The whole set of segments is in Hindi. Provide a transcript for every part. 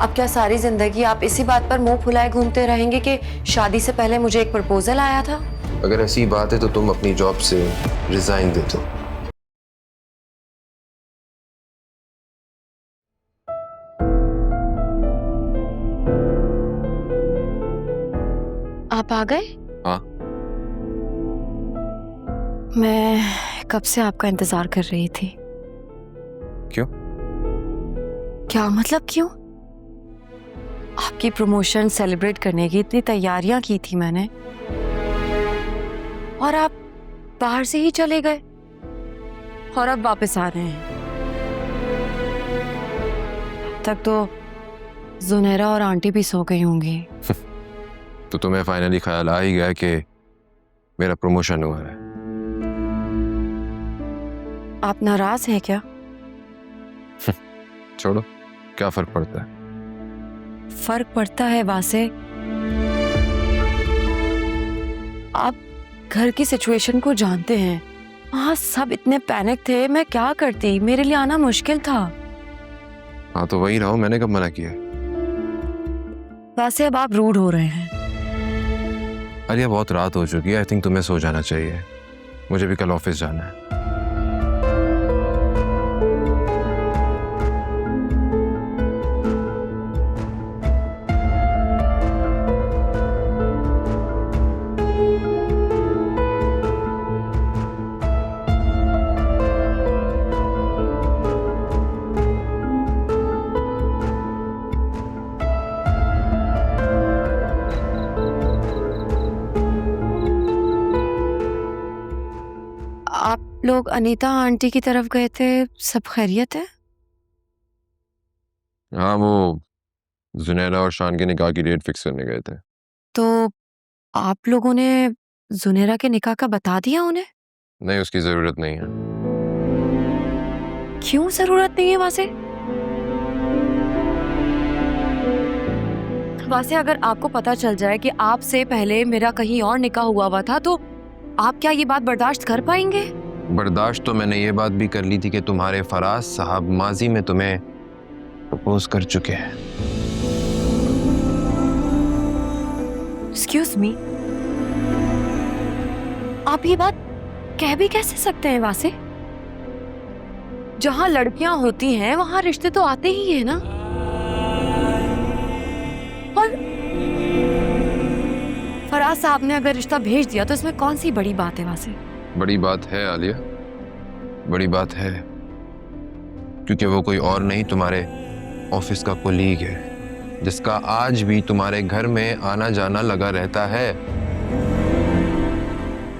अब क्या सारी जिंदगी आप इसी बात पर मुंह फुलाए घूमते रहेंगे कि शादी से पहले मुझे एक प्रपोजल आया था? अगर ऐसी बात है तो तुम अपनी जॉब से रिजाइन दे दो। आप आ गए? हाँ। मैं कब से आपका इंतजार कर रही थी। क्यों? क्या मतलब क्यों? आपकी प्रमोशन सेलिब्रेट करने की इतनी तैयारियां की थी मैंने, और आप बाहर से ही चले गए और अब वापस आ रहे हैं। तब तो जुनैरा और आंटी भी सो गई होंगी। तो तुम्हें फाइनली ख्याल आ ही गया कि मेरा प्रमोशन हुआ है। आप नाराज हैं क्या? छोड़ो, क्या फर्क पड़ता है। फर्क पड़ता है वासे। आप घर की सिचुएशन को जानते हैं। वहां सब इतने पैनिक थे, मैं क्या करती, मेरे लिए आना मुश्किल था। हाँ तो वही रहो, मैंने कब मना किया? वैसे अब आप रूड हो रहे हैं। अरे बहुत रात हो चुकी है, आई थिंक तुम्हें सो जाना चाहिए। मुझे भी कल ऑफिस जाना है। आप लोग अनीता आंटी की तरफ गए थे, सब खैरियत है? हाँ, वो जुनैरा और शान के निकाह की डेट फिक्स करने गए थे। तो आप लोगों ने जुनैरा के निकाह का बता दिया उन्हें? नहीं, उसकी जरूरत नहीं है। क्यों जरूरत नहीं है वासे? वासे, अगर आपको पता चल जाए कि आपसे पहले मेरा कहीं और निकाह हुआ था तो आप क्या ये बात बर्दाश्त कर पाएंगे? बर्दाश्त तो मैंने ये बात भी कर ली थी कि तुम्हारे फराज साहब माजी में तुम्हें प्रपोज कर चुके हैं। एक्सक्यूज मी, आप ये बात कह भी कैसे सकते हैं वासे? जहां लड़कियां होती हैं वहां रिश्ते तो आते ही है ना। और फराज साहब ने अगर रिश्ता भेज दिया तो इसमें कौन सी बड़ी बात है वासे? बड़ी बात है आलिया, बड़ी बात है, क्योंकि वो कोई और नहीं, तुम्हारे ऑफिस का कोलीग है जिसका आज भी तुम्हारे घर में आना जाना लगा रहता है।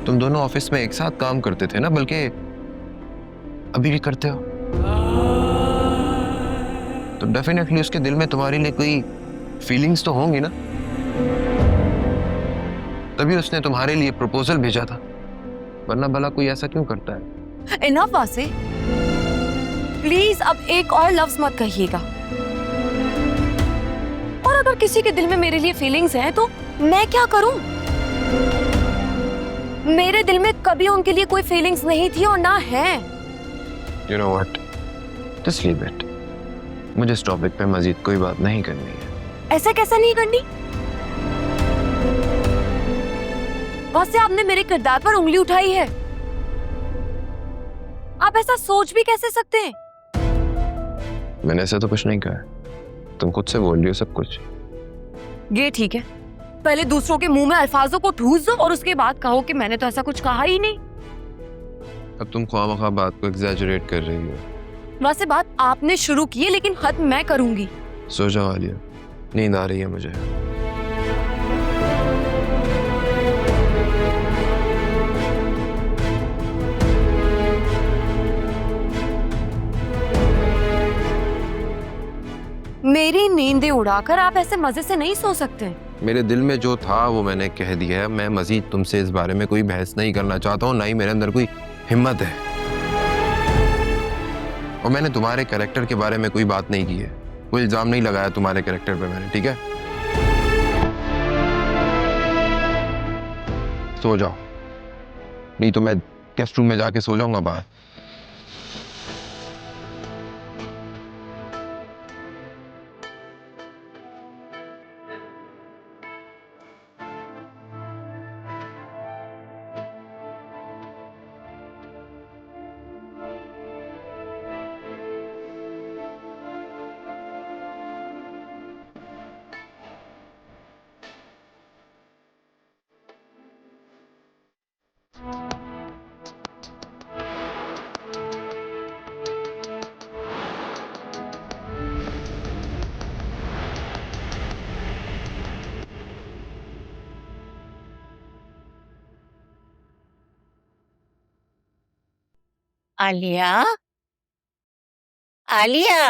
तुम दोनों ऑफिस में एक साथ काम करते थे ना, बल्कि अभी भी करते हो। तो डेफिनेटली उसके दिल में तुम्हारे लिए कोई फीलिंग्स तो होंगी ना, तभी उसने तुम्हारे लिए प्रपोजल भेजा था। वरना भला कोई ऐसा क्यों करता है? इनफ वासे, प्लीज अब एक और लफ्ज मत कहिएगा। और अगर किसी के दिल में मेरे लिए फीलिंग्स हैं तो मैं क्या करूं? मेरे दिल में कभी उनके लिए कोई फीलिंग्स नहीं थी और ना है। You know what? Just leave it. मुझे इस टॉपिक पे मजीद कोई बात नहीं करनी है। ऐसा कैसा नहीं करनी? वैसे आपने मेरे किरदार पर उंगली उठाई है। आप ऐसा सोच भी कैसे सकते हैं? मैंने ऐसा तो कुछ नहीं कहा, तुम खुद से बोल रही हो सब कुछ। ये ठीक है, पहले दूसरों के मुंह में अल्फाजों को ठूस दो और उसके बाद कहो कि मैंने तो ऐसा कुछ कहा ही नहीं। अब तुम ख्वामखा बात को एग्जैजरेट कर रही हो। वैसे बात आपने शुरू की है लेकिन खत्म मैं करूंगी। सो जाओ आलिया, नींद आ रही है मुझे। मेरी नींदें उड़ाकर आप ऐसे मजे से नहीं सो सकते। मेरे दिल में जो था वो मैंने कह दिया है। मैं मजीद तुमसे इस बारे में कोई बहस नहीं करना चाहता हूँ, ना ही मेरे अंदर कोई हिम्मत है। और मैंने तुम्हारे कैरेक्टर के बारे में कोई बात नहीं की है, कोई इल्जाम नहीं लगाया तुम्हारे कैरेक्टर पे मैंने, ठीक है? सो जाओ, नहीं तो मैं गेस्ट रूम में जाके सो जाऊंगा बाहर। आलिया, आलिया।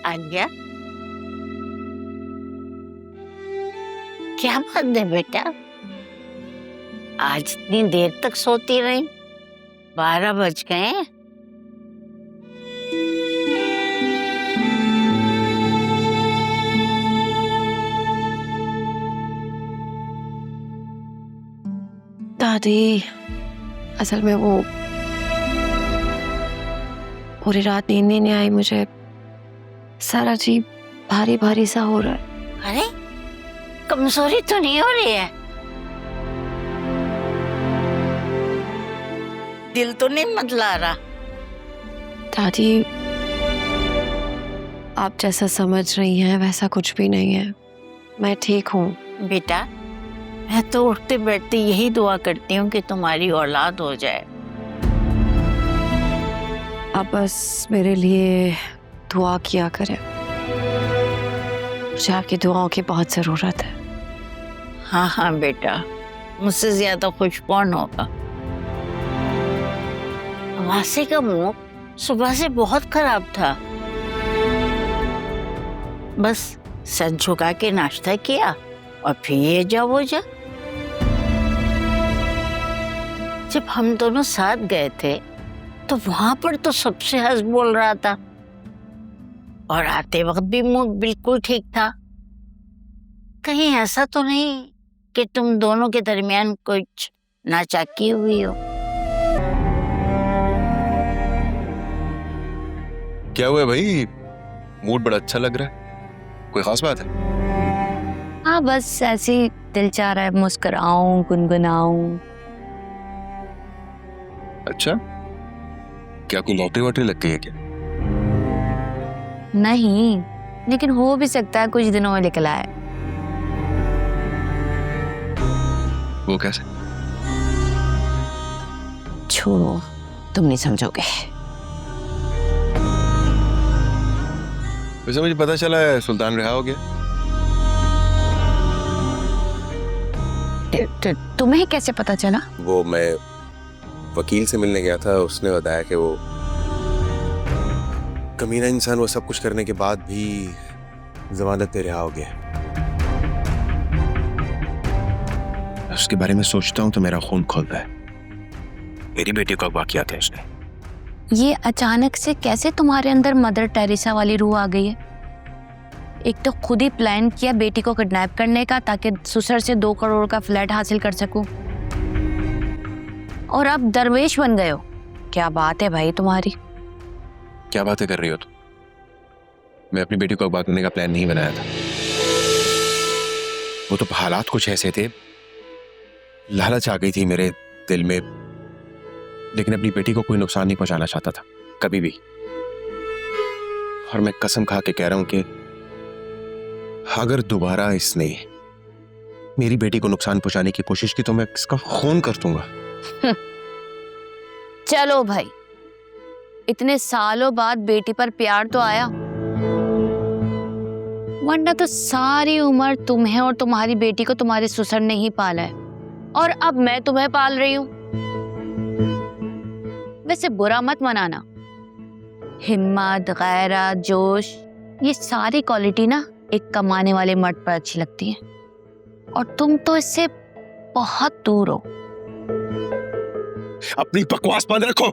आलिया, क्या बात है बेटा, आज इतनी देर तक सोती रही? 12 बज गए। दादी, असल में वो पूरी रात नींद नहीं आई मुझे। सारा अजीब भारी भारी सा हो रहा है। अरे, कमजोरी तो नहीं हो रही है? दिल तो नहीं मतला रहा? दादी, आप जैसा समझ रही हैं वैसा कुछ भी नहीं है। मैं ठीक हूँ। बेटा, मैं तो उठते बैठते यही दुआ करती हूँ कि तुम्हारी औलाद हो जाए। आप बस मेरे लिए दुआ किया करें। मुझे आपकी दुआओं की बहुत ज़रूरत है। हाँ हाँ बेटा, मुझसे ज्यादा खुश कौन होगा। वासी का मुंह सुबह से बहुत खराब था। बस सर झुका के नाश्ता किया और फिर ये जा वो जा। जब हम दोनों साथ गए थे तो वहां पर तो सबसे हंस बोल रहा था और आते वक्त भी मूड बिल्कुल ठीक था। कहीं ऐसा तो नहीं कि तुम दोनों के दरमियान कुछ नाचाकी हुई हो? क्या हुआ भाई, मूड बड़ा अच्छा लग रहा है, कोई खास बात है? हाँ, बस ऐसे ही दिल चाह रहा है मुस्कुराऊं, गुनगुनाऊं। अच्छा, क्या कोई लॉटरी वॉटरी लग गई है क्या? नहीं, लेकिन हो भी सकता है कुछ दिनों में निकला है। वो कैसे? छोड़ो, तुम नहीं समझोगे। वैसे मुझे पता चला है सुल्तान रिहा हो गया। तुम्हें कैसे पता चला? वो मैं वकील से मिलने गया था, उसने बताया कि वो कमीना इंसान वो सब कुछ करने के बाद भी जमानत पे रिहा हो गया। उसके बारे में सोचता हूँ तो मेरा खून खोलता है। मेरी बेटी को अगवा किया था उसने। ये अचानक से कैसे तुम्हारे अंदर मदर टेरेसा वाली रूह आ गई है? एक तो खुद ही प्लान किया बेटी को किडनैप करने का ताकि ससुर से 2 करोड़ का फ्लैट हासिल कर सकूं, और अब दरवेश बन गए हो। क्या बात है भाई तुम्हारी? क्या बातें कर रही हो तुम? मैं अपनी बेटी को अगवा करने का प्लान नहीं बनाया था। वो तो हालात कुछ ऐसे थे, लालच आ गई थी मेरे दिल में, लेकिन अपनी बेटी को कोई नुकसान नहीं पहुंचाना चाहता था कभी भी। और मैं कसम खा के कह रहा हूं कि अगर दोबारा इसने मेरी बेटी को नुकसान पहुंचाने की कोशिश की तो मैं इसका खून कर दूंगा। चलो भाई, इतने सालों बाद बेटी पर प्यार तो आया, वरना तो सारी उम्र तुम्हें और तुम्हारी बेटी को तुम्हारे ससुर ने ही पाला है, और अब मैं तुम्हें पाल रही हूं। वैसे बुरा मत मनाना, हिम्मत, गैरत, जोश, ये सारी क्वालिटी ना एक कमाने वाले मर्द पर अच्छी लगती है, और तुम तो इससे बहुत दूर हो। अपनी बकवास बंद रखो।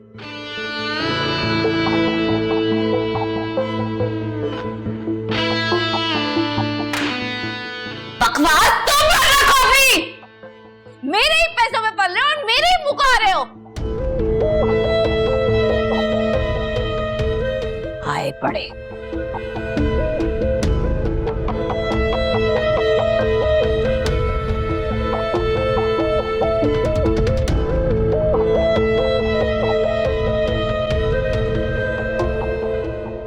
बकवास तुम रखो भी। मेरे ही पैसों में पल रहे हो और मेरे ही मुका रहे हो। आए पड़े।